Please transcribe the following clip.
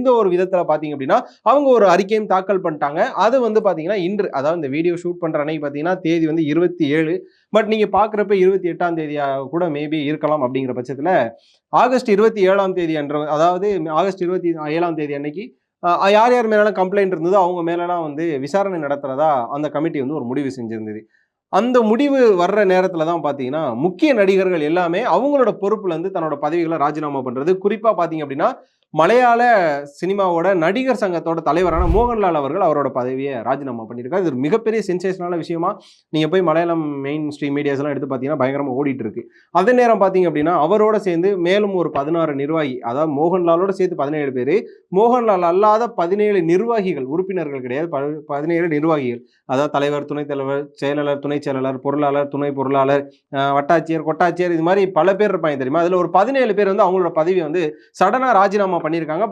இந்த ஒரு விதத்துல பாத்தீங்க அப்படின்னா அவங்க ஒரு அறிக்கையும் தாக்கல் பண்ணிட்டாங்க. அது வந்து பாத்தீங்கன்னா இன்று, அதாவது இந்த வீடியோ ஷூட் பண்ற அன்னைக்கு பாத்தீங்கன்னா தேதி வந்து 27. பட் நீங்க பாக்குறப்ப 28ஆம் தேதியா கூட மேபி இருக்கலாம். அப்படிங்கிற பட்சத்துல ஆகஸ்ட் 27ஆம் தேதி அன்று, அதாவது ஆகஸ்ட் 27ஆம் தேதி அன்னைக்கு யார் யார் மேலாம் கம்ப்ளைண்ட் இருந்ததோ அவங்க மேலாம் வந்து விசாரணை நடத்துறதா அந்த கமிட்டி வந்து ஒரு முடிவு செஞ்சிருந்தது. அந்த முடிவு வர்ற நேரத்துல தான் பாத்தீங்கன்னா முக்கிய நடிகர்கள் எல்லாமே அவங்களோட பொறுப்புல இருந்து தன்னோட பதவிகளை ராஜினாமா பண்றது. குறிப்பா பாத்தீங்க அப்படின்னா மலையாள சினிமாவோட நடிகர் சங்கத்தோட தலைவரான மோகன்லால் அவர்கள் அவரோட பதவியை ராஜினாமா பண்ணியிருக்காரு. இது ஒரு மிகப்பெரிய சென்சேஷனான விஷயமா நீங்க போய் மலையாளம் மெயின் ஸ்ட்ரீம் மீடியாஸ் எல்லாம் எடுத்து பாத்தீங்கன்னா பயங்கரமா ஓடிட்டு இருக்கு. அதே நேரம் பாத்தீங்க அப்படின்னா அவரோட சேர்ந்து மேலும் ஒரு 16 நிர்வாகி, அதாவது மோகன்லாலோட சேர்த்து 17 பேரு, மோகன்லால் அல்லாத 17 நிர்வாகிகள், உறுப்பினர்கள் கிடையாது, 17 நிர்வாகிகள், அதாவது தலைவர், துணைத் தலைவர், செயலாளர், துணை செயலாளர், பொருளாளர், துணை பொருளாளர், வட்டாட்சியர், கொட்டாட்சியர், இது மாதிரி பல பேர் இருப்பாங்க தெரியுமா. அதுல ஒரு 17 பேர் வந்து அவங்களோட பதவியை வந்து சடனா ராஜினாமா பண்ணியிருக்காங்க. பட்